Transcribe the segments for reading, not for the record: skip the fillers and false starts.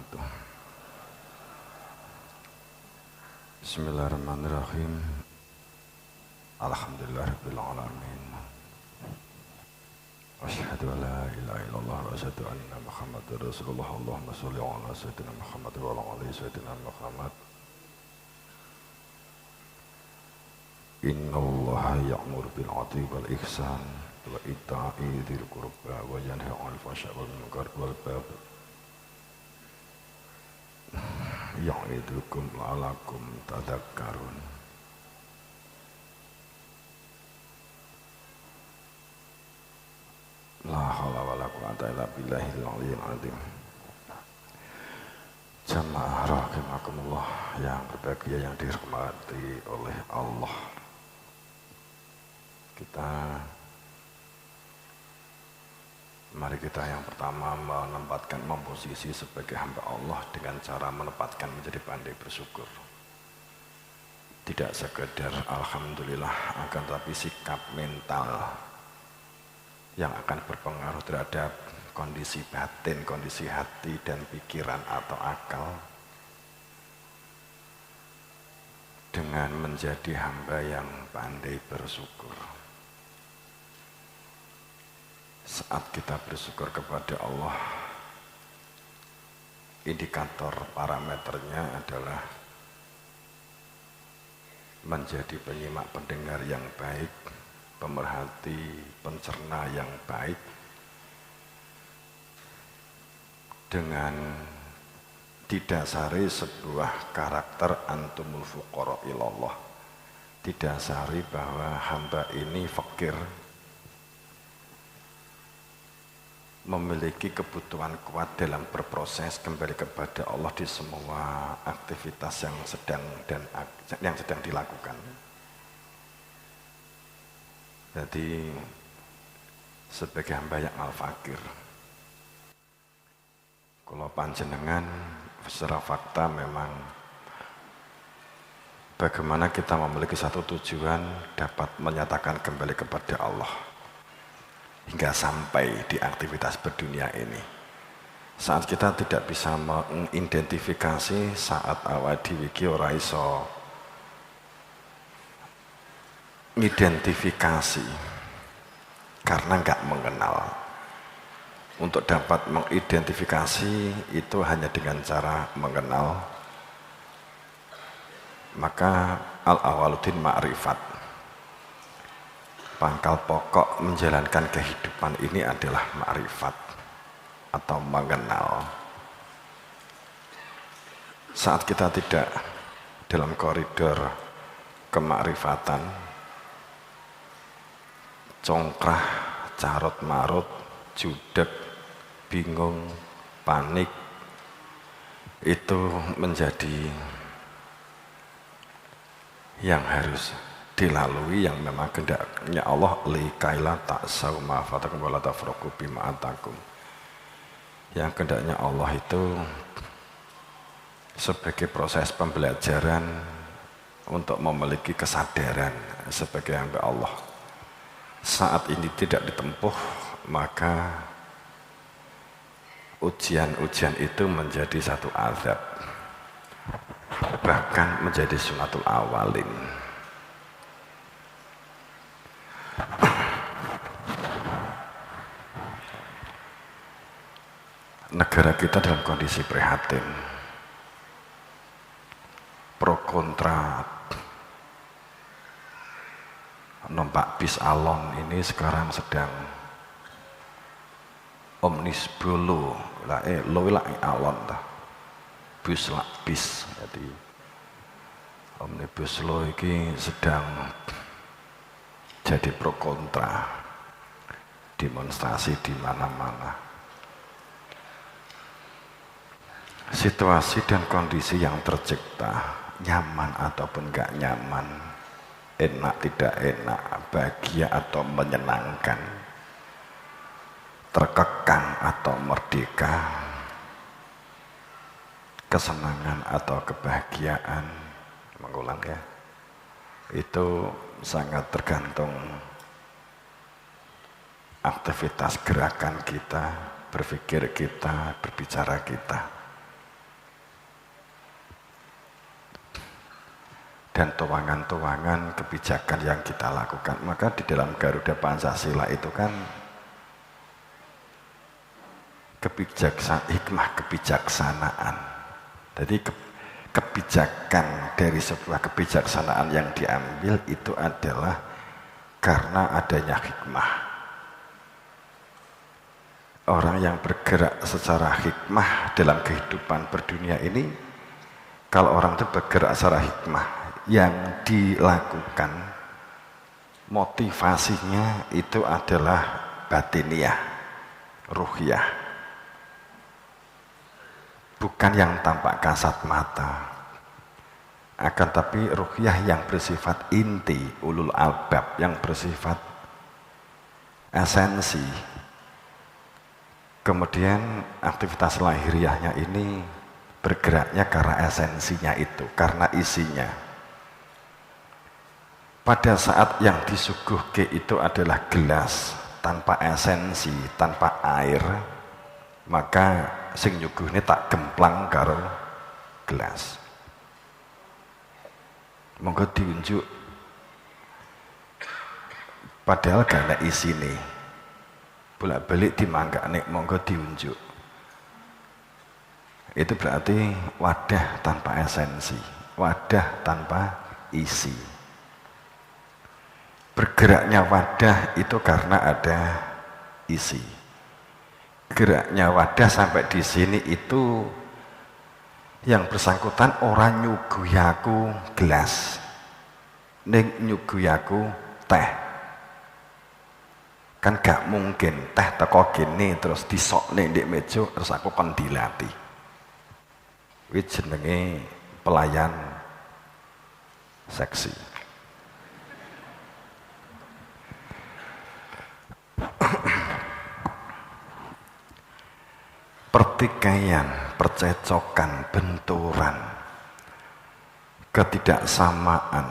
wabarakatuh. Bismillahirrahmanirrahim. Alhamdulillahirabbil alamin. Asyhadu an la ilaha illallah wa asyhadu anna Muhammadar Rasulullah. Allahumma shalli ala sayyidina Muhammad wa ala ali sayyidina Muhammad. Innallaha ya'muru bil 'adli wal ihsan wa ita'i dzil qurba wa yanha 'anil fahsya'i wal munkar wal baghi ya'idukum la'allakum tadhakkarun. La haula wala quwwata illa billahil 'aliyyil 'azim. Jamaah rahimakumullah yang berbahagia, yang dirahmati oleh Allah. Mari kita yang pertama menempatkan memposisi sebagai hamba Allah dengan cara menempatkan menjadi pandai bersyukur. Tidak sekedar alhamdulillah, akan tapi sikap mental yang akan berpengaruh terhadap kondisi batin, kondisi hati dan pikiran atau akal dengan menjadi hamba yang pandai bersyukur. Saat kita bersyukur kepada Allah, indikator parameternya adalah menjadi penyimak pendengar yang baik, pemerhati, pencerna yang baik, dengan didasari sebuah karakter antumul fuqara ilallah, didasari bahwa hamba ini fakir, memiliki kebutuhan kuat dalam berproses kembali kepada Allah di semua aktivitas yang sedang dilakukan. Jadi sebagai hamba yang al-fakir, kalau panjenengan secara fakta memang bagaimana kita memiliki satu tujuan dapat menyatakan kembali kepada Allah hingga sampai di aktivitas berdunia ini. Saat kita tidak bisa mengidentifikasi, saat awal diwiki ora iso identifikasi karena nggak mengenal. Untuk dapat mengidentifikasi itu hanya dengan cara mengenal, maka al-awaluddin ma'rifat. Pangkal pokok menjalankan kehidupan ini adalah ma'rifat atau mengenal. Saat kita tidak dalam koridor kemakrifatan, congkrah, carut marut, judek, bingung, panik, itu menjadi yang harus dilalui, yang memang kehendaknya Allah, likaila ta'sau ma fatakum wa la tafraqu bima atakum. Yang kehendaknya Allah itu sebagai proses pembelajaran untuk memiliki kesadaran sebagai hamba Allah. Saat ini tidak ditempuh, maka ujian-ujian itu menjadi satu azab, bahkan menjadi sunnatul awalin. Negara kita dalam kondisi prihatin, pro kontra. Numpak bis alon ini sekarang sedang omnis bolo alon ta, bus lak bis. Jadi omnibus law ini sedang jadi pro kontra, demonstrasi di mana-mana. Situasi dan kondisi yang tercipta, nyaman ataupun enggak nyaman, enak tidak enak, bahagia atau menyenangkan, terkekang atau merdeka, kesenangan atau kebahagiaan, mengulang ya, itu sangat tergantung aktivitas gerakan kita, berpikir kita, berbicara kita. dan tuangan-tuangan kebijakan yang kita lakukan. Maka di dalam Garuda Pancasila itu kan hikmah kebijaksanaan. Jadi kebijakan dari sebuah kebijaksanaan yang diambil itu adalah karena adanya hikmah. Orang yang bergerak secara hikmah dalam kehidupan berdunia ini, kalau orang itu bergerak secara hikmah, yang dilakukan motivasinya itu adalah batiniah, ruhiyah, bukan yang tampak kasat mata, akan tapi ruhiyah yang bersifat inti, ulul albab, yang bersifat esensi. Kemudian aktivitas lahiriahnya ini bergeraknya karena esensinya itu, karena isinya. Pada saat yang disuguhke itu adalah gelas tanpa esensi, tanpa air, maka sing nyuguhne tak gemplang karo gelas. Monggo diunjuk, padahal gak ada isine. Bolak-balik dimanggakne, monggo diunjuk. Itu berarti wadah tanpa esensi, wadah tanpa isi. Bergeraknya wadah itu karena ada isi. Geraknya wadah sampai di sini itu yang bersangkutan orang nyuguyaku gelas, ning nyuguyaku teh. Kan gak mungkin teh teko gini terus disokne ndek meja terus aku kon dilati. Kuwi jenenge pelayan seksi. Pertikaian, percecokan, benturan, ketidaksamaan,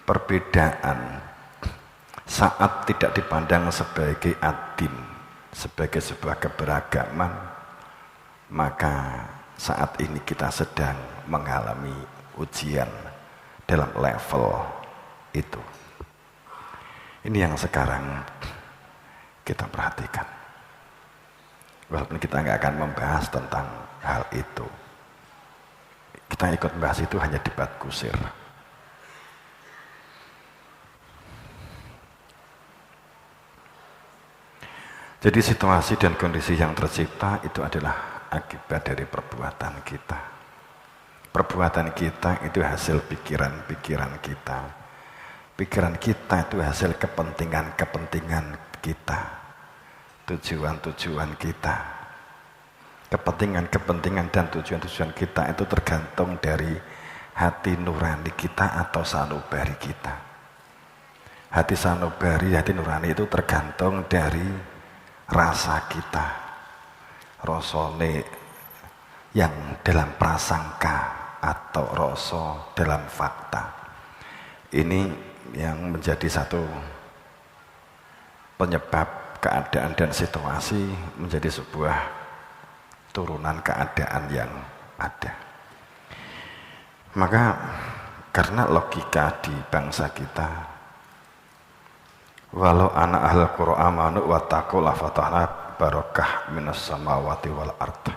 perbedaan saat tidak dipandang sebagai adim, sebagai sebuah keberagaman, maka saat ini kita sedang mengalami ujian dalam level itu. Ini yang sekarang kita perhatikan. Walaupun kita nggak akan membahas tentang hal itu, kita ikut membahas itu hanya debat kusir. Jadi situasi dan kondisi yang tercipta itu adalah akibat dari perbuatan kita. Perbuatan kita itu hasil pikiran-pikiran kita. Pikiran kita itu hasil kepentingan-kepentingan kita. Tujuan-tujuan kita. Kepentingan-kepentingan dan tujuan-tujuan kita itu tergantung dari hati nurani kita atau sanubari kita. Hati sanubari, hati nurani itu tergantung dari rasa kita, rasane yang dalam prasangka atau rasa dalam fakta. Ini yang menjadi satu penyebab keadaan dan situasi menjadi sebuah turunan keadaan yang ada. Maka karena logika di bangsa kita, walau anak ahlul Qur'an amanu wa taqu la fatahna barakah minas samawati wal ard.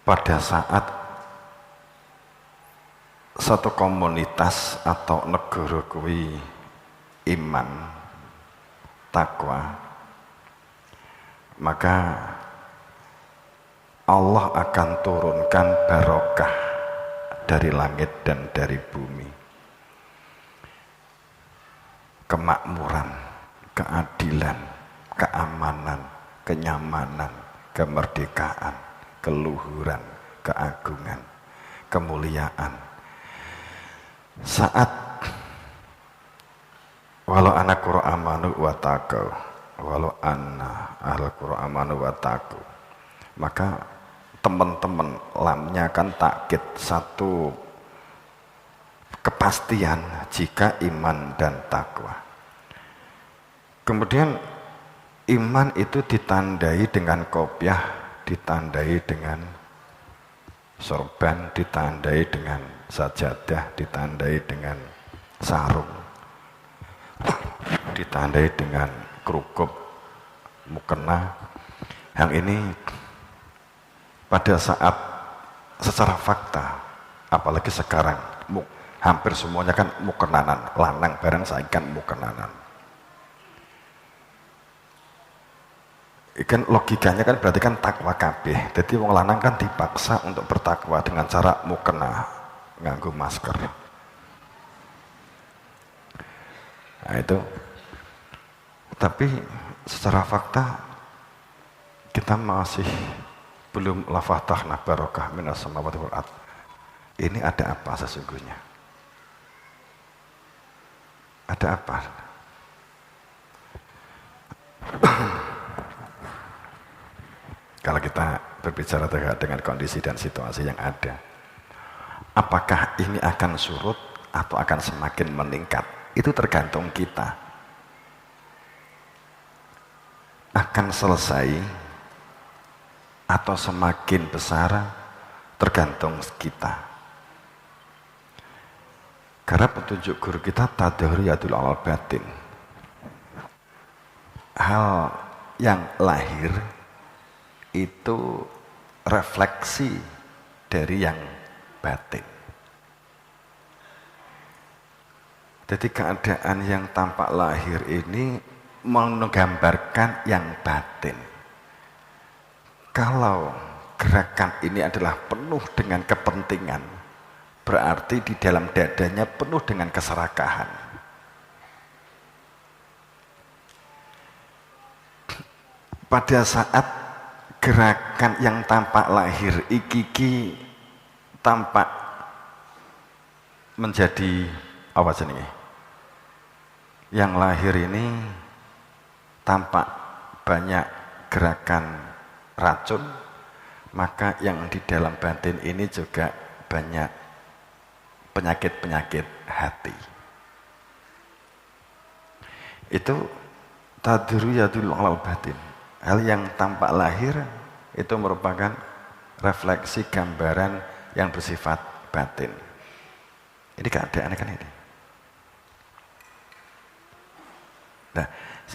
Pada saat satu komunitas atau negara kuwi iman, takwa, maka Allah akan turunkan barokah dari langit dan dari bumi. Kemakmuran, keadilan, keamanan, kenyamanan, kemerdekaan, keluhuran, keagungan, kemuliaan. Saat walau anak Qur'an amanu wa taqau, walau anna ahlul Qur'an amanu wa taqau, maka teman-teman lamnya kan takkid satu kepastian jika iman dan takwa. Kemudian iman itu ditandai dengan kopiah, ditandai dengan Sorban ditandai dengan sajadah, ditandai dengan sarung, ditandai dengan kerukup, mukena. Yang ini pada saat secara fakta, apalagi sekarang hampir semuanya kan mukenanan, lanang barang saya kan mukenanan. Ikan logikanya kan berarti kan takwa kabeh. Jadi wong lanang kan dipaksa untuk bertakwa dengan cara mukena, nganggo masker. Nah itu. Tapi secara fakta kita masih belum lafatahna barokah minas samawati wal ardh. Ini ada apa sesungguhnya? Ada apa? Kalau kita berbicara terkait dengan kondisi dan situasi yang ada, apakah ini akan surut atau akan semakin meningkat? Itu tergantung kita. Akan selesai atau semakin besar tergantung kita. Karena petunjuk guru kita tadhuriyatul alal batin. Hal yang lahir itu refleksi dari yang batin. Jadi keadaan yang tampak lahir ini menggambarkan yang batin. Kalau gerakan ini adalah penuh dengan kepentingan, berarti di dalam dadanya penuh dengan keserakahan. Pada saat gerakan yang tampak lahir iki tampak menjadi apa jenenge? Yang lahir ini tampak banyak gerakan racun, maka yang di dalam batin ini juga banyak penyakit-penyakit hati. Itu tadhuriyatul alal batin. Hal yang tampak lahir itu merupakan refleksi gambaran yang bersifat batin. Ini keadaannya kan ini. Nah,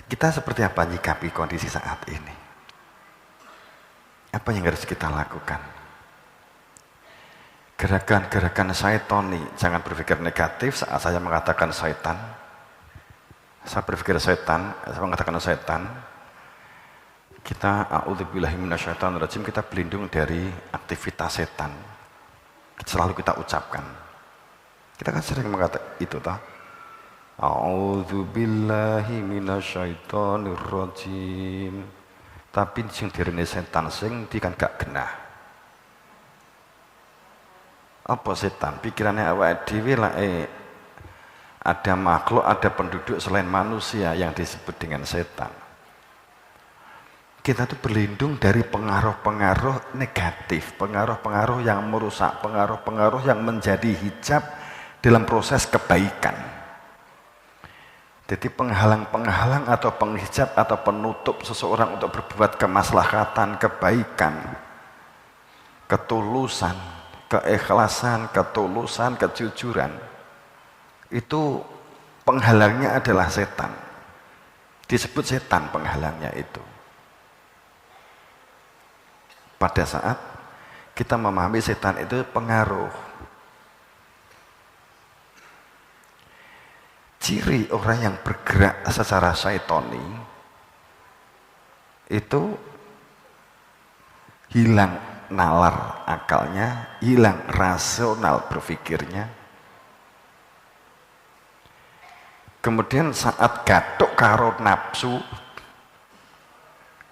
kita seperti apa nyikapi kondisi saat ini? Apa yang harus kita lakukan? Gerakan-gerakan syaitani, jangan berpikir negatif saat saya mengatakan syaitan. Saya berpikir setan, saya mengatakan setan. Kita a'udzubillahi minasyaitonirrajim, kita berlindung dari aktivitas setan. Selalu kita ucapkan. Kita kan sering mengatakan itu toh. A'udzubillahi minasyaitonirrajim. Tapi sing direne setan sing di kan gak genah. Apa setan? Pikirannya awake dhewe lah ada makhluk, ada penduduk selain manusia yang disebut dengan setan. Kita tuh berlindung dari pengaruh-pengaruh negatif, pengaruh-pengaruh yang merusak, pengaruh-pengaruh yang menjadi hijab dalam proses kebaikan. Jadi penghalang-penghalang atau penghijab atau penutup seseorang untuk berbuat kemaslahatan, kebaikan, ketulusan, keikhlasan, ketulusan, kejujuran. Itu penghalangnya adalah setan. Disebut setan penghalangnya itu. Pada saat kita memahami setan itu pengaruh. Ciri orang yang bergerak secara syaitoni itu hilang nalar akalnya, hilang rasional berpikirnya. Kemudian saat gathuk karo nafsu,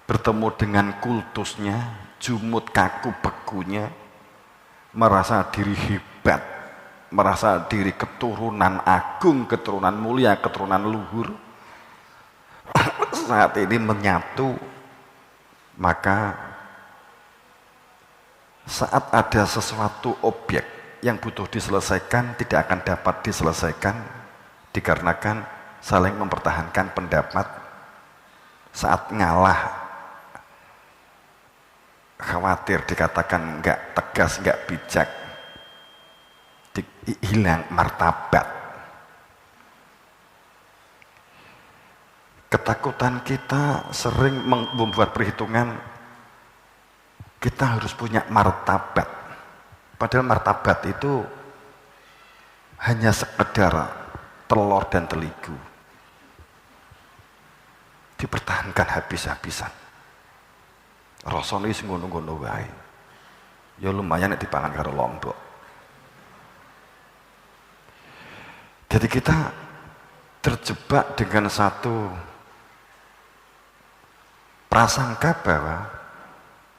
bertemu dengan kultusnya, jumut kaku bekunya, merasa diri hebat, merasa diri keturunan agung, keturunan mulia, keturunan luhur. Saat ini menyatu, maka saat ada sesuatu objek yang butuh diselesaikan tidak akan dapat diselesaikan dikarenakan saling mempertahankan pendapat. Saat ngalah khawatir dikatakan enggak tegas, enggak bijak, hilang martabat. Ketakutan kita sering membuat perhitungan kita harus punya martabat. Padahal martabat itu hanya sekedar telur dan teligu. Dipertahankan habis-habisan. Rasane wis ngono-ngono wae. Ya lumayan nek dipangan karo lombok. Jadi kita terjebak dengan satu prasangka bahwa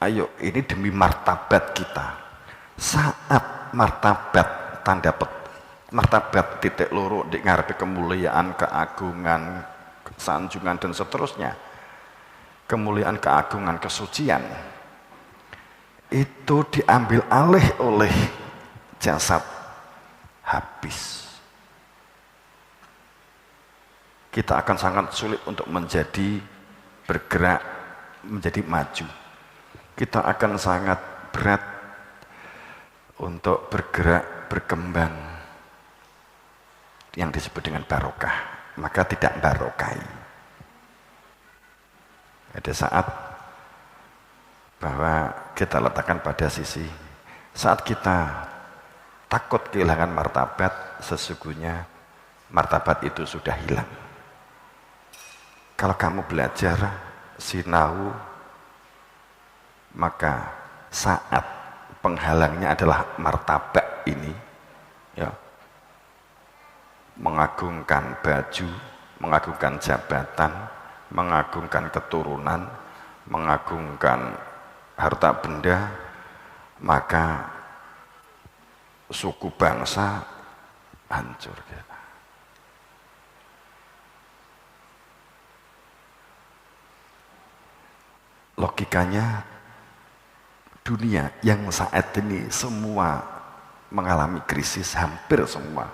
ayo ini demi martabat kita. Saat martabat martabat titik loro di ngarepe kemuliaan, keagungan, sanjungan dan seterusnya, kemuliaan, keagungan, kesucian itu diambil alih oleh jasad, habis. Kita akan sangat sulit untuk bergerak, menjadi maju. Kita akan sangat berat untuk bergerak, berkembang, yang disebut dengan barokah, maka tidak barokai. Ada saat bahwa kita letakkan pada sisi saat kita takut kehilangan martabat, sesungguhnya martabat itu sudah hilang. Kalau kamu belajar sinau, maka saat penghalangnya adalah martabat ini, ya, mengagungkan baju, mengagungkan jabatan, mengagungkan keturunan, mengagungkan harta benda, maka suku bangsa hancur. Logikanya dunia yang saat ini semua mengalami krisis, hampir semua,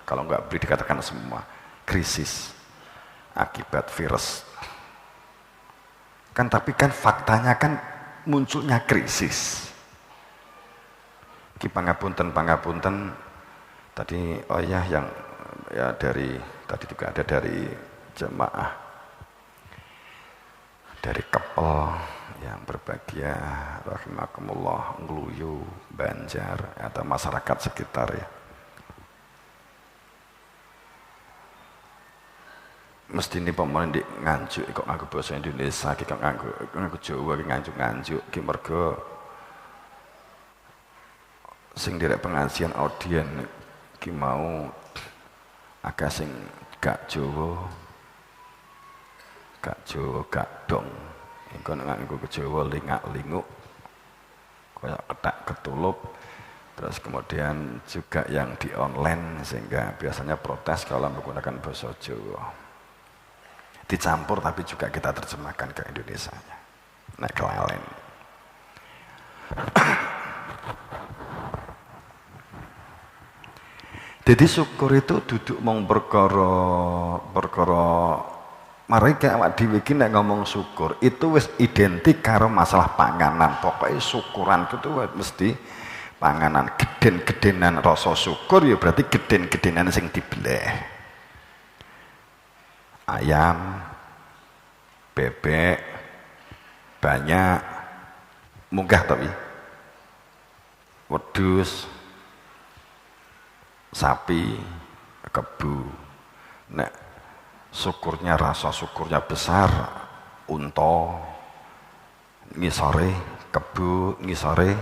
kalau nggak boleh dikatakan semua, krisis akibat virus. Kan tapi kan faktanya kan munculnya krisis. Ki pangapunten tadi yang ya dari tadi juga ada dari jemaah dari Kepel yang berbahagia rahimakumullah, Ngluyu, Banjar atau masyarakat sekitar ya. Mesti ini pemain di nganjuk kok nganggo bahasa Indonesia, kok nganggo Jawa, nganjuk ki mergo sing direk pengajian audien ki mau agak sing gak Jawa, gak dong. Engko nek nganggo Jawa lingak-linguk kayak ketak ketulup. Terus kemudian juga yang di online sehingga biasanya protes kalau menggunakan bahasa Jawa. Dicampur tapi juga kita terjemahkan ke Indonesianya. Nek kelalen. Jadi syukur itu duduk mong perkara mari kayak awak dhewe iki nek ngomong syukur itu wis identik karo masalah panganan. Pokoknya syukuran itu mesti panganan, geden-gedenan rasa syukur ya berarti geden-gedenan sing dibeleh. Ayam, bebek, banyak, munggah tapi wedhus, sapi, kebu. Nek syukurnya, rasa syukurnya besar, unta, ngisore kebu, ngisore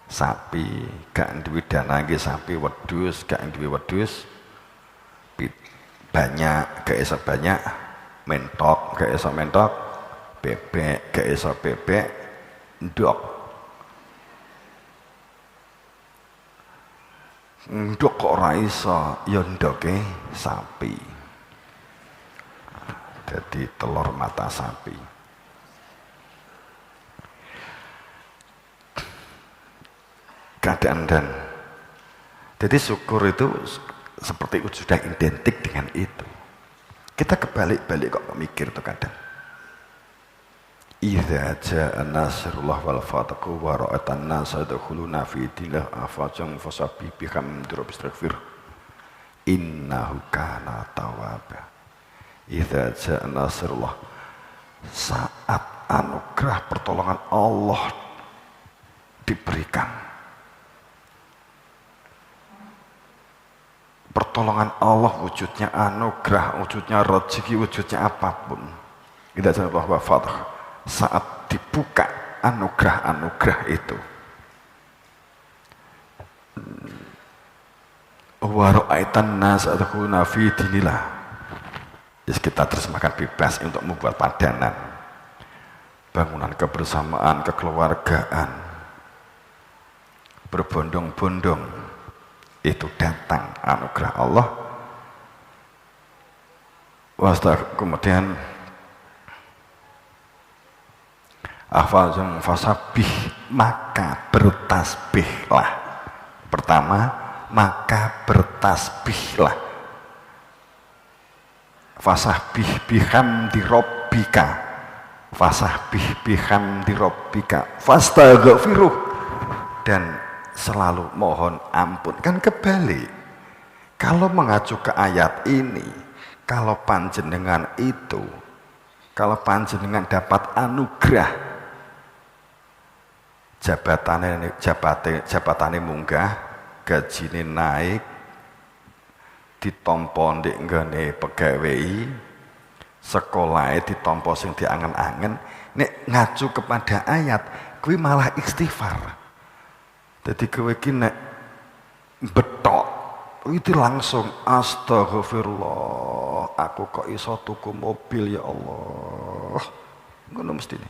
sapi, gak duwe dana nggih sapi, wedhus, gak duwe wedhus, banyak, gak iso banyak, mentok, gak iso mentok, bebek, gak iso bebek, ndok. Ndok kok ora iso, ya ndoke sapi. Jadi telur mata sapi. Keadaan dan jadi syukur itu seperti itu sudah identik dengan itu. Kita kebalik-balik kok mikir tuh kadang. Idza jaa nasrullah wal fathu wa ra'atan nasa yadkhuluna fi dinillah afwajan fasabbih bihamdi rabbika wastaghfir innahu kana tawwaba. Idza jaa nasrullah, saat anugerah pertolongan Allah diberikan, pertolongan Allah wujudnya anugerah, wujudnya rezeki, wujudnya apapun. Idza jaa nasrullah wal fathu, saat dibuka anugerah-anugerah itu, wa ra'aitan nas yadkhuluna fi dinillah, kita terjemahkan bebas untuk membuat padanan, bangunan kebersamaan, kekeluargaan, berbondong-bondong, itu datang anugerah Allah. Kemudian afazum fasabih, maka bertasbihlah. Pertama, maka bertasbihlah. Fasabih bihamdi rabbika, fasabih bihamdi rabbika fastaghfiruh, dan selalu mohon ampun. Kan kebalik, kalau mengacu ke ayat ini, kalau panjenengan itu, kalau panjenengan dapat anugerah, jabatane munggah, gajine naik, ditampa ndek nggone pegawai, sekolahe ditampa sing diangen-angen, nek ngacu kepada ayat kuwi malah istighfar. Dadi kowe iki nek betok itu langsung astagfirullah, aku kok iso tuku mobil ya Allah, ngono mestine.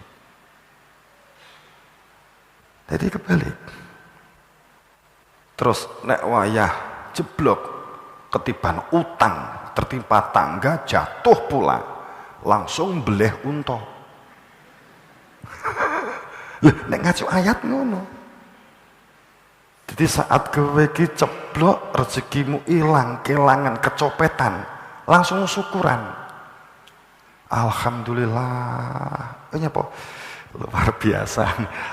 Jadi kebalik. Terus nek wayah jeblok ketiban utang, tertimpa tangga, jatuh pula, langsung beleh unta. Nek ngacu ayat ngono. Jadi saat kowe iki ceblok, rezekimu hilang, kelangan, kecopetan, langsung syukuran. Alhamdulillah. Ini apa? Luar biasa,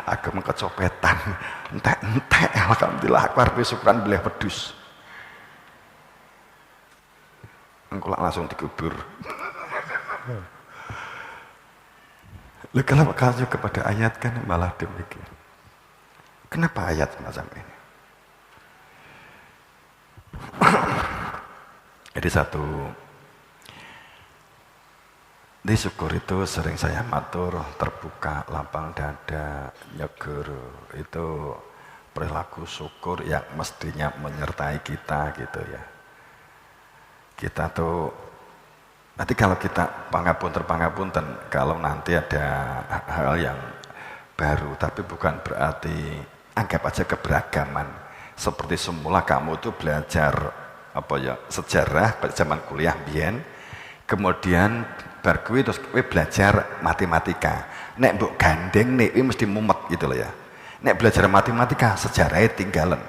agama kecopetan, entek, alhamdulillah, aku harus syukuran beleh pedus. Engko langsung dikubur. Kalau kamu kepada ayat kan malah demikian. Kenapa ayat semacam ini? Jadi di syukur itu sering saya matur, terbuka, lapang dada, nyeger, itu perilaku syukur yang mestinya menyertai kita gitu ya. Kita tuh, nanti kalau kita pangapunten, kalau nanti ada hal yang baru, tapi bukan berarti, anggap aja keberagaman. Seperti semula kamu tuh belajar sejarah pada zaman kuliah biyen, kemudian bar kuwi terus kowe belajar matematika. Nek mbok gandeng nek mesti mumet gitu loh ya. Nek belajar matematika sejarahnya tinggalan.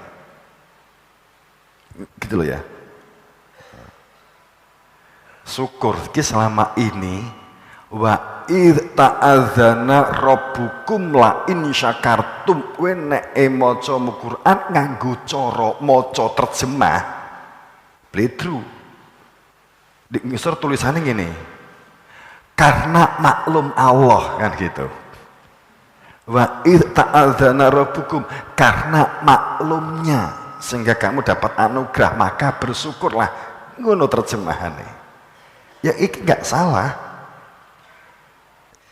Gitu loh ya. Syukur iki selama ini wa id ta'adzana rabbukum la in syakartum, kowe nek maca Quran nganggo cara maca terjemah bledru. Di ngisor tulisannya gini, karena maklum Allah, kan gitu. Wa id ta'adzana rabbukum, karena maklumnya sehingga kamu dapat anugerah, maka bersyukurlah. Ngono terjemahannya. Ya iki enggak salah.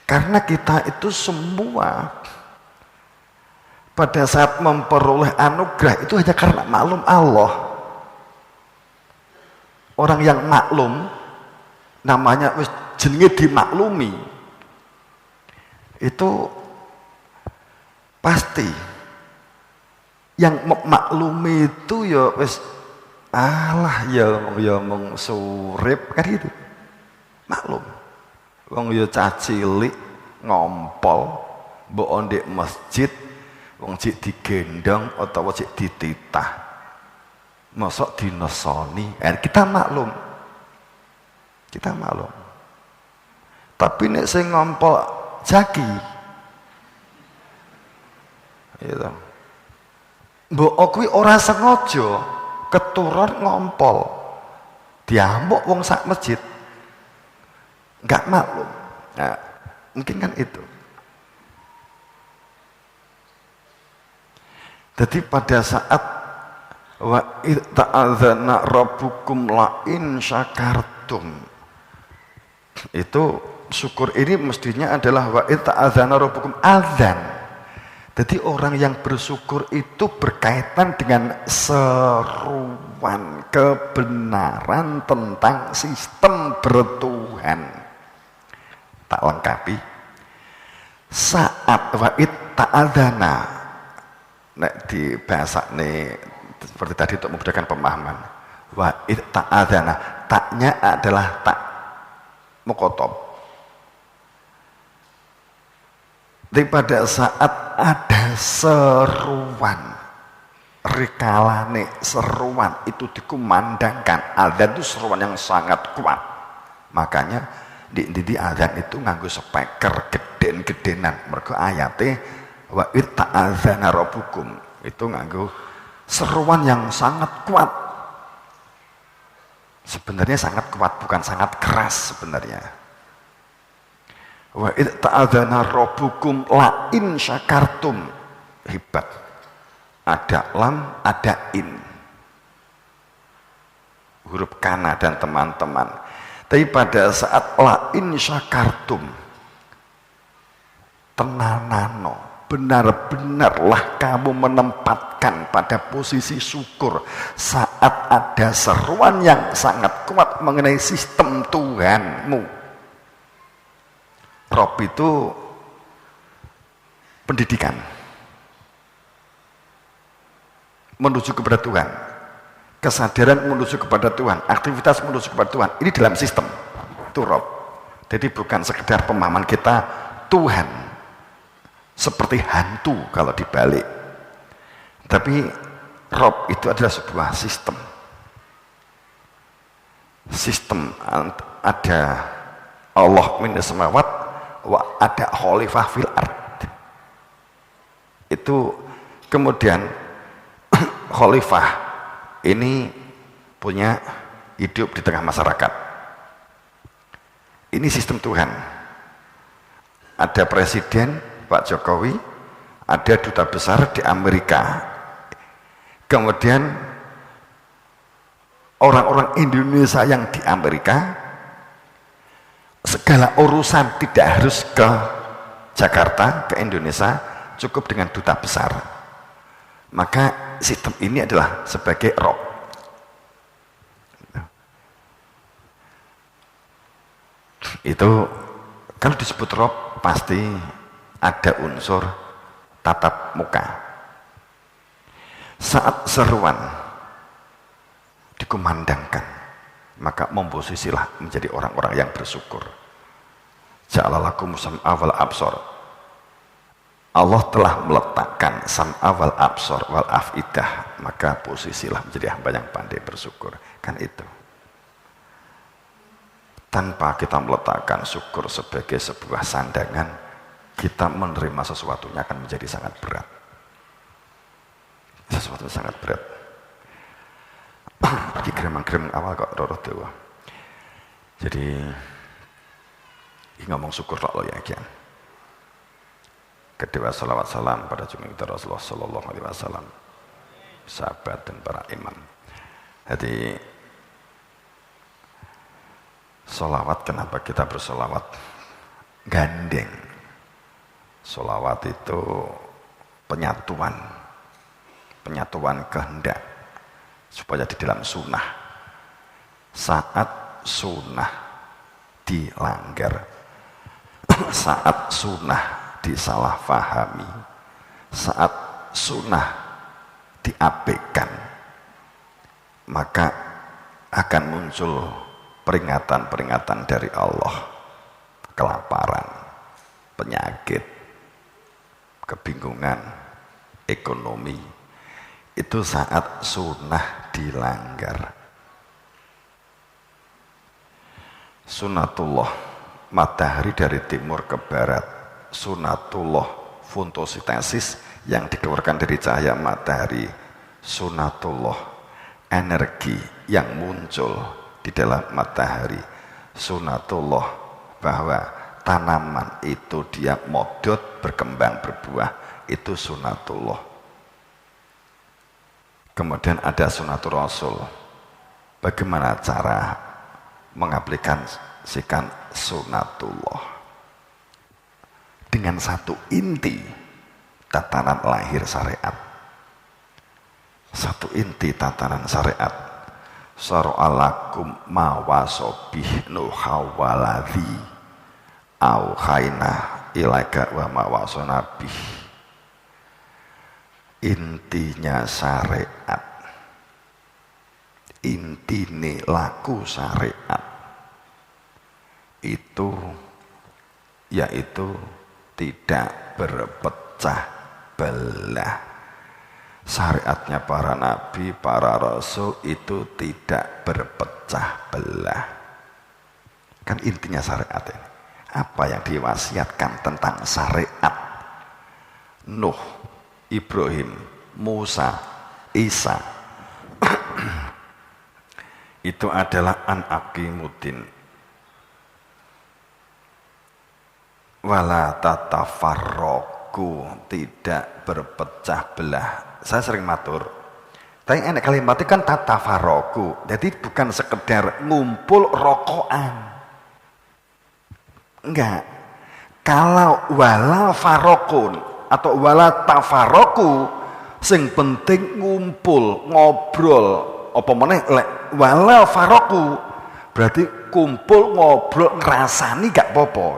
Karena kita itu semua pada saat memperoleh anugerah itu hanya karena maklum Allah. Orang yang maklum namanya jenenge dimaklumi, itu pasti yang maklumi itu ya wis alah ya mung surip kan gitu. Maklum. Wong ya cah cilik ngompol mbok ndek masjid, wong cik digendong utawa cik dititah. Mosok dinesoni, kita maklum. Kita maklum. Tapi nek sing ngompol jaki. Gitu. Mbok kuwi ora sengaja keturun ngompol. Diamuk wong sak masjid. Enggak maklum. Nah, mungkin kan itu. Jadi pada saat wa ta'adzana rabbukum la in syakartum, itu syukur ini mestinya adalah wa ta'adzana rabbukum adzan. Jadi orang yang bersyukur itu berkaitan dengan seruan kebenaran tentang sistem bertuhan. Tak lengkapi saat wa ta'adzana, nek di bahasa ini seperti tadi untuk memudahkan pemahaman, wa ta'adzana, taknya adalah tak mukotob. Jadi pada saat ada seruan, rikalane seruan itu dikumandangkan, adzan itu seruan yang sangat kuat. Makanya di adzan itu nganggo speaker geden-gedenan. Mergo ayate wa ta'adzana rabbukum itu nganggo seruan yang sangat kuat. Sebenarnya sangat kuat, bukan sangat keras sebenarnya. Wa ta'adzana rabbukum la in syakartum. Hebat. Ada lam, ada in. Huruf kana dan teman-teman. Tapi pada saat la in syakartum, tenanano, benar-benarlah kamu menempatkan pada posisi syukur saat ada seruan yang sangat kuat mengenai sistem Tuhanmu. Rob itu pendidikan menuju kepada Tuhan, kesadaran menuju kepada Tuhan, aktivitas menuju kepada Tuhan. Ini dalam sistem itu Rob. Jadi bukan sekedar pemahaman kita Tuhan seperti hantu kalau dibalik, tapi Rob itu adalah sebuah sistem. Sistem ada Allah minas samawat wa ada khalifah fil ard. Itu kemudian khalifah ini punya hidup di tengah masyarakat. Ini sistem Tuhan. Ada presiden Pak Jokowi, ada duta besar di Amerika. Kemudian orang-orang Indonesia yang di Amerika, segala urusan tidak harus ke Jakarta, ke Indonesia, cukup dengan duta besar. Maka sistem ini adalah sebagai rob. Itu kalau disebut rob pasti ada unsur tatap muka. Saat seruan dikumandangkan, maka memposisilah menjadi orang-orang yang bersyukur. Ja'alalakum sam'a wal absor. Allah telah meletakkan sam'a wal absor wal afidah, maka posisilah menjadi hamba yang pandai bersyukur. Kan itu. Tanpa kita meletakkan syukur sebagai sebuah sandangan, kita menerima sesuatunya akan menjadi sangat berat. Sesuatu sangat berat. Lagi gremang-gremang awal kok roro dewa. Jadi ngomong syukur lo ya kian. Kedua salawat salam pada junjungan kita Rasulullah Sallallahu Alaihi Wasallam, sahabat dan para imam. Jadi sholawat, kenapa kita bersolawat? Gandeng. Sholawat itu penyatuan kehendak supaya di dalam sunnah. Saat sunnah dilanggar, saat sunnah disalahfahami, saat sunnah diabaikan, maka akan muncul peringatan-peringatan dari Allah. Kelaparan, penyakit, kebingungan, ekonomi. Itu saat sunnah dilanggar. Sunnatullah, matahari dari timur ke barat sunatullah fotosintesis yang dikeluarkan dari cahaya matahari, sunatullah energi yang muncul di dalam matahari, sunatullah bahwa tanaman itu dia modot berkembang berbuah, itu sunatullah. Kemudian ada sunatul rasul, bagaimana cara mengaplikasikan sunatullah dengan satu inti tatanan lahir syariat, satu inti tatanan syariat. Syara'alakum ma wasobih nuhawaladhi au khaina ilaika wa ma wasonabih. Intinya syariat, intine laku syariat itu yaitu tidak berpecah belah. Syariatnya para nabi, para rasul itu tidak berpecah belah. Kan intinya syariat ini. Apa yang diwasiatkan tentang syariat Nuh, Ibrahim, Musa, Isa itu adalah an aqimuddin wala tatafarraqu, tidak berpecah belah. Saya sering matur, tapi enak kalimatnya kan tatafarraqu, jadi bukan sekedar ngumpul rokokan, enggak. Kalau wala farokun atau wala tafarraqu, sing penting ngumpul ngobrol. Apa meneh lek wala farraqu berarti kumpul ngobrol ngrasani gak apa-apa.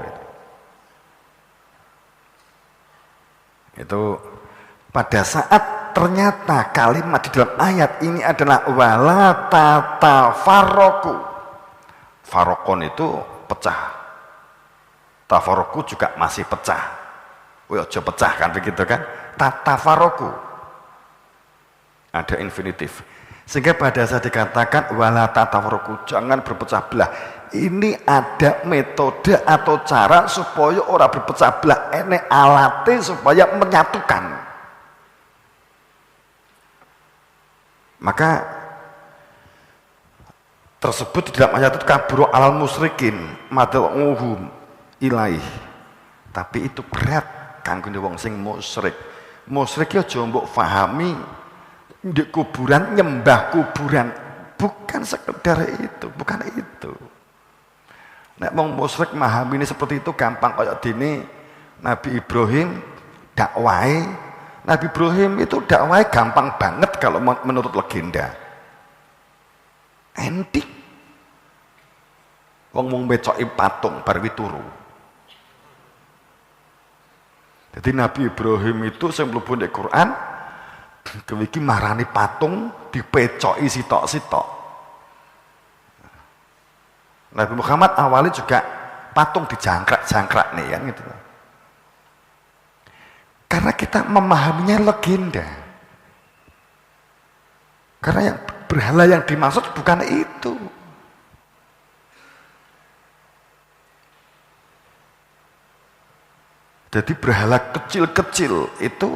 Itu pada saat ternyata kalimat di dalam ayat ini adalah wala tatafarraqu. Farokon itu pecah, tafarraqu juga masih pecah. Ojo pecah kan begitu kan? Tatafarraqu ada infinitif. Sehingga pada saat dikatakan wala tatafarraqu, jangan berpecah belah. Ini ada metode atau cara supaya orang berpecah belah, ini alatnya supaya menyatukan. Maka tersebut di dalam ayat itu kaburu alal musyrikin mad'uhum ilaih. Tapi itu berat kanggo wong sing musyrik. Musyrik ya aja mbok fahami di kuburan, nyembah kuburan, bukan sekedar itu, bukan itu. Nek wong musyrik memahami ini seperti itu gampang, kayak dene Nabi Ibrahim dakwai. Nabi Ibrahim itu dakwai gampang banget kalau menurut legenda. Entik. Wong mung mecoki patung bar turu. Jadi Nabi Ibrahim itu sing mlebu ning Quran kewiki marani patung dipecoki sitok-sitok. Nabi Muhammad awalnya juga patung dijangkrak-jangkrak nih kan gitu. Karena kita memahaminya legenda. Karena yang berhala yang dimaksud bukan itu. Jadi berhala kecil-kecil itu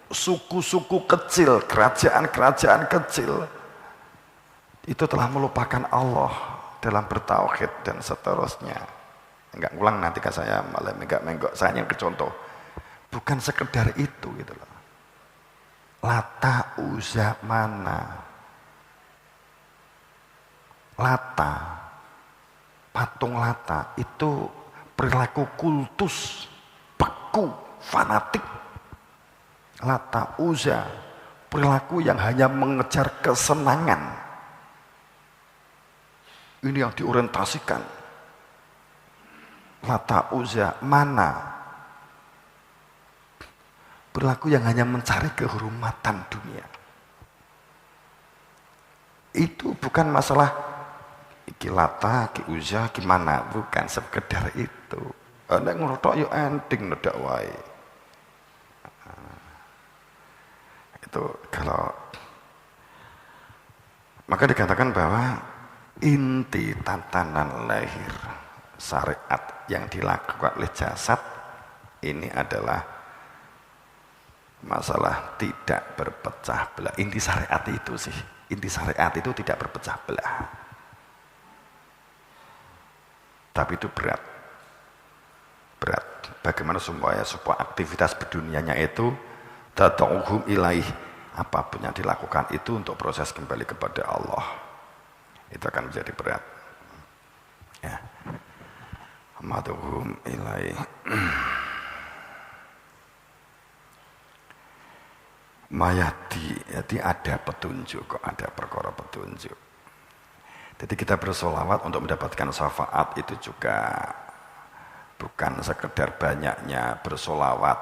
suku-suku kecil, kerajaan-kerajaan kecil itu telah melupakan Allah dalam bertauhid dan seterusnya. Enggak ngulang nanti kan saya malah menggak saya yang contoh. Bukan sekedar itu gitu loh. Lata Uzza mana? Lata, patung Lata itu perilaku kultus, beku, fanatik. Lata Uzza perilaku yang hanya mengejar kesenangan. Ini yang diorientasikan. Lata Uzza mana? Perilaku yang hanya mencari kehormatan dunia. Itu bukan masalah iki Lata, iki Uzza, gimana? Bukan sekedar itu. Nek ngrotok yo ending nedak wae. Itu kalau maka dikatakan bahwa inti tatanan lahir syariat yang dilakukan oleh jasad Ini adalah masalah tidak berpecah belah. Inti syariat itu sih. Inti syariat itu tidak berpecah belah. Tapi itu berat. Berat. Bagaimana supaya aktivitas berdunianya itu tad'uhum ilaih, apapun yang dilakukan itu untuk proses kembali kepada Allah. Itu akan menjadi berat. Ya. Mad'uhum ilaih. Mayati, jadi ada petunjuk kok, ada perkara petunjuk. Jadi kita bersolawat untuk mendapatkan syafaat itu juga bukan sekedar banyaknya bersolawat.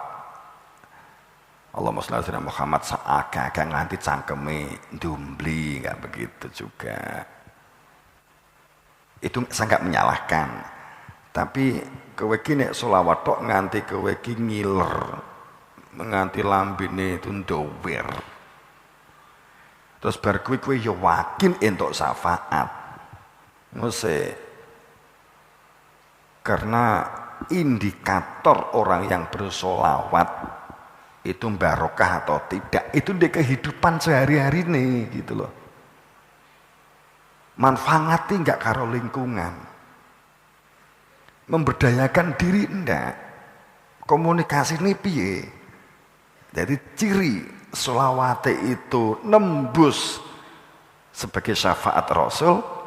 Allahumma sholli ala Muhammad seakan-akan nganti cangkeme dumbli, enggak begitu juga. Itu sangat menyalahkan. Tapi kowe iki nek selawat tok nganti kowe iki ngiler, nganti lambene itu ndower. Terus bar kowe ya yakin entuk syafaat. Mesti karena indikator orang yang bersolawat itu barokah atau tidak itu di kehidupan sehari-hari nih gitu loh. Manfaatnya enggak karo lingkungan, memberdayakan diri enggak, komunikasi ini piye. Jadi ciri sholawate itu nembus sebagai syafaat Rasul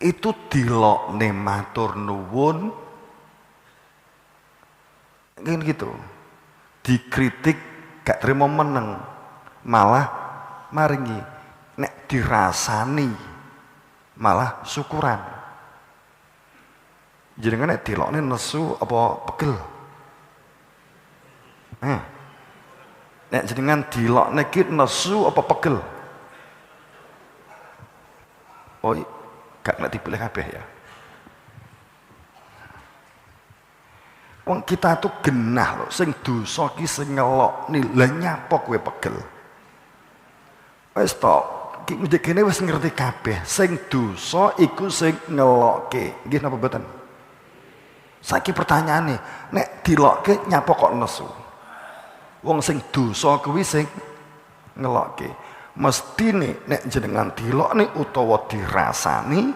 itu dilokne matur nuwun gitu, dikritik gak terima meneng, malah maringi, nek dirasani malah syukuran. Jenengan nek dilokne nesu apa pegel? Nek jenengan dilokne ki nesu apa pegel? Oh, gak ngerti boleh kabeh ya. Wong kita tuh genah loh, sing dosa ki sing ngelokne, lha nyapa kowe pegel? Wis tok, ki kene wis ngerti kabeh, sing dosa iku sing ngelokke. Nggih napa mboten? Saiki pertanyaane, nek dilokke nyapa kok nesu? Wong sing dosa kuwi sing ngelokke. Mestine nek jenengan dilokne utawa dirasani,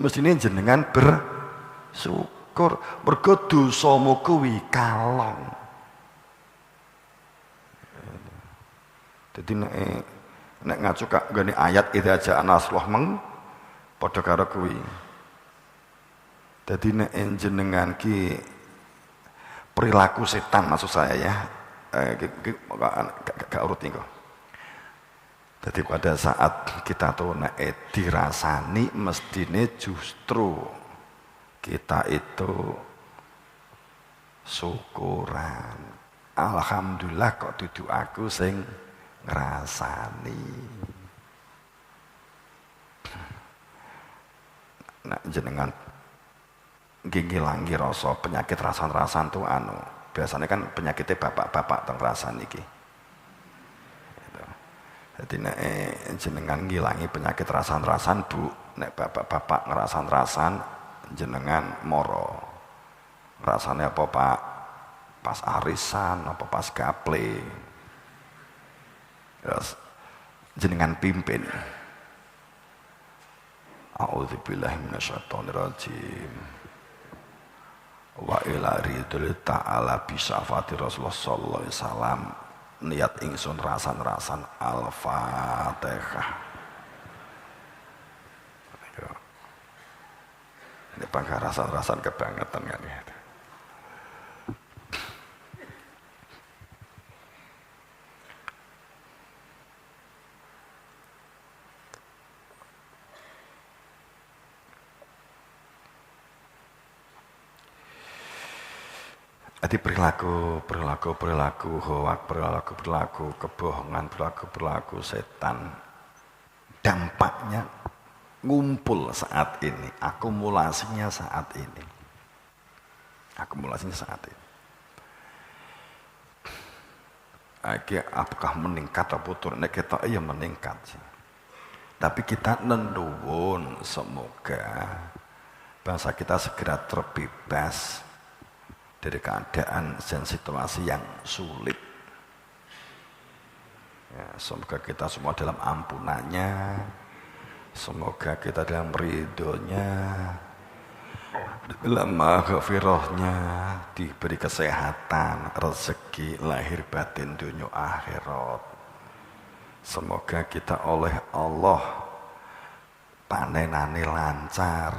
mestine jenengan bersyukur mergo dosamu kuwi kalong. Dadi nek ngacu kak gane ayat idza ja'a nasrullah meng padha karo kuwi. Dadi nek jenengan ki perilaku setan maksud saya ya. Gak urut nih kok. Jadi pada saat kita tuh dirasani mestine justru kita itu syukuran. Alhamdulillah kok dudu aku sing ngrasani. Nah jenengan ngilangi rasa penyakit rasan-rasan tuh biasanya kan penyakitnya bapak-bapak teng rasan iki. Jadi nek jenengan ngilangi penyakit rasan-rasan Bu, nek bapak-bapak ngerasan-rasan jenengan moro. Rasane apa Pak? Pas arisan apa pas gaple. Terus jenengan pimpin. A'udzubillahi minasyaitonirrajim. Wa ila ridul ta'ala bisafati Rasulullah sallallahu alaihi wasallam. Niat ingsun rasan-rasan Al-Fatihah. Ini bangga rasan-rasan kebangetan kan ya. Jadi perilaku hoak, perilaku kebohongan, perilaku setan, dampaknya ngumpul saat ini, akumulasinya saat ini. Apakah meningkat atau turun? Kita iya meningkat sih. Tapi kita nenduwun semoga bangsa kita segera terbebas dari keadaan dan situasi yang sulit. Ya, semoga kita semua dalam ampunannya, semoga kita dalam ridhonya, dalam maghfirahnya, diberi kesehatan, rezeki lahir batin dunia akhirat. Semoga kita oleh Allah panenane lancar,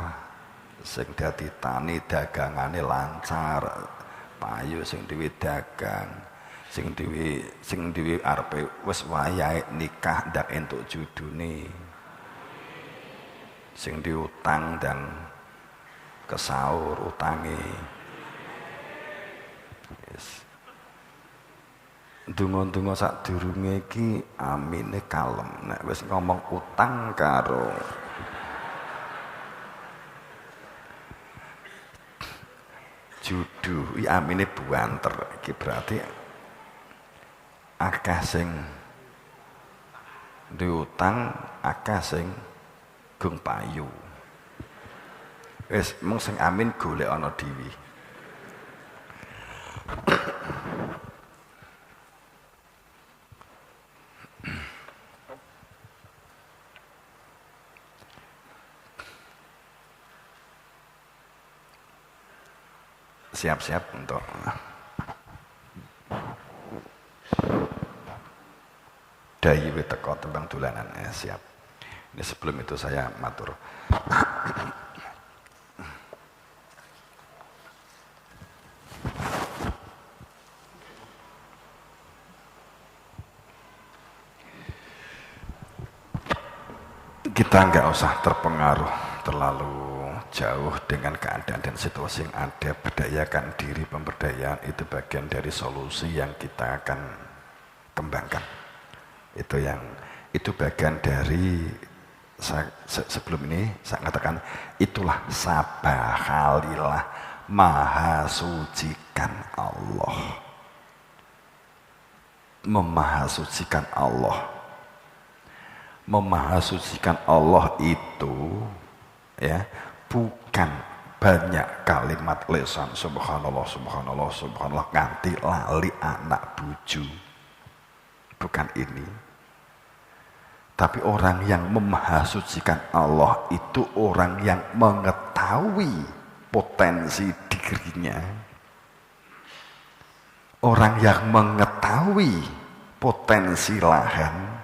sing dadi tani dagangane lancar, payu sing duwe dagang, sing duwe arepe wis wayahe nikah ndak entuk judune, sing diutang dan kesaur utange. Yes. Donga-donga sadurunge iki amine kalem. Nek wis ngomong utang karo judu, iki amine buanter. Iki berarti akeh sing diutang, akeh sing gung payu. Wis mung sing amin golek ana dhewe. Siap-siap untuk dayi teko tembang dolanan. Siap. Ini sebelum itu saya matur. Kita nggak usah terpengaruh terlalu jauh dengan keadaan dan situasi yang ada. Berdayakan diri, pemberdayaan itu bagian dari solusi yang kita akan kembangkan. Itu bagian dari sebelum ini saya katakan itulah sabahalilah, maha sucikan Allah, memahasucikan Allah. Memahasucikan Allah itu ya bukan banyak kalimat lisan subhanallah subhanallah subhanallah nganti lali anak buju, bukan ini. Tapi orang yang memahasucikan Allah itu orang yang mengetahui potensi dirinya, orang yang mengetahui potensi lahan,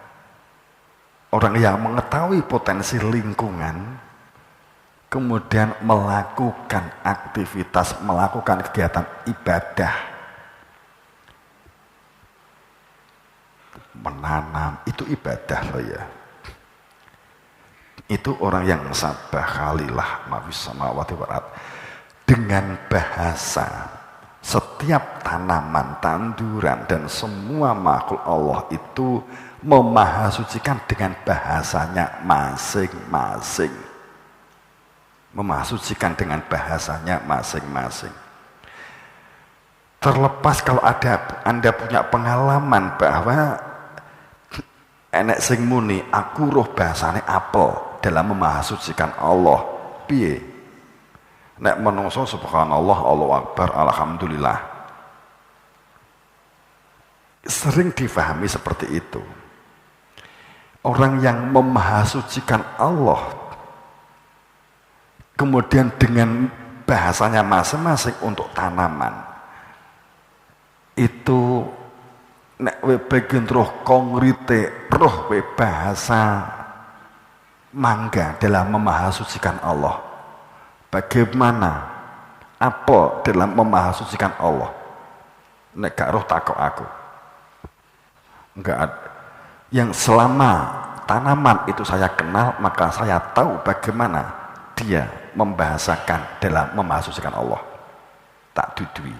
orang yang mengetahui potensi lingkungan, kemudian melakukan aktivitas, melakukan kegiatan ibadah, menanam, itu ibadah loh ya. Itu orang yang sabahalilah mafis samawati wal ardh. Dengan bahasa setiap tanaman, tanduran dan semua makhluk Allah itu memahasucikan dengan bahasanya masing-masing. Memahasucikan dengan bahasanya masing-masing. Terlepas kalau Anda punya pengalaman bahwa enek sing muni aku roh bahasane apel dalam memahasucikan Allah, piye? Nek menungso subhanallah, Allahu akbar, alhamdulillah. Sering difahami seperti itu. Orang yang memahasucikan Allah kemudian dengan bahasanya masing-masing untuk tanaman itu nek we bagian roh kongrite roh we bahasa mangga dalam memahasucikan Allah. Bagaimana apa dalam memahasucikan Allah? Nek gak roh takok aku. Enggak ada. Yang selama tanaman itu saya kenal, maka saya tahu bagaimana dia membahasakan dalam memahasucikan Allah. Tak dudui.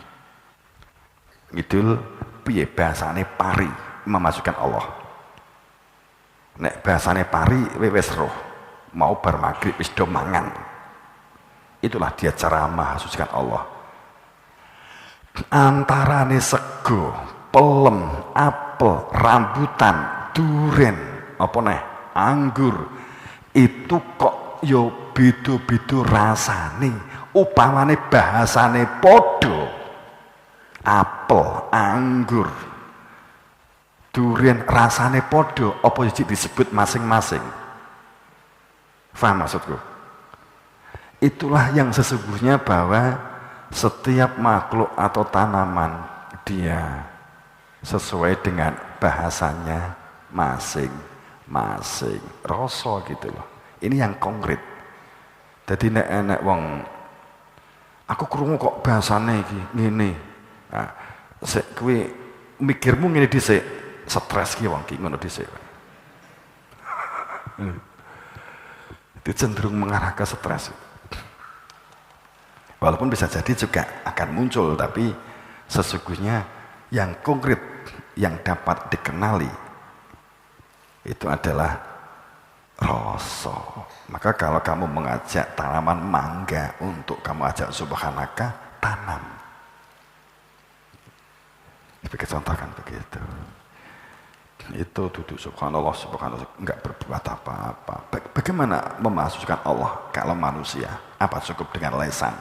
Ngidul piye bahasane pari memahasucikan Allah. Nek bahasane pari wis roh, mau bar magrib wis do mangan. Itulah dia cara memahasucikan Allah. Antarane sego, pelem, apel, rambutan, duren, apa neh, anggur, itu kok yo beda-beda rasane, upamane bahasane podo, apel, anggur, durian rasane podo, apa disebut masing-masing. Faham maksudku? Itulah yang sesungguhnya bahwa setiap makhluk atau tanaman dia sesuai dengan bahasanya masing-masing. Rasa gitu loh. Ini yang konkret. Jadi nek wong aku krungu kok bahasane iki ngene. Nah, sik kuwi mikirmu ngene dhisik, stres ki wong ki ngono dhisik. Itu cenderung mengarah ke stres. Walaupun bisa jadi juga akan muncul, tapi sesungguhnya yang konkret, yang dapat dikenali, itu adalah rasa. Maka kalau kamu mengajak tanaman mangga untuk kamu ajak subhanaka, tanam. Sebagai contoh kan begitu. Itu duduk subhanallah, subhanallah, enggak berbuat apa-apa. Bagaimana memasukkan Allah kalau manusia? Apa cukup dengan lesan?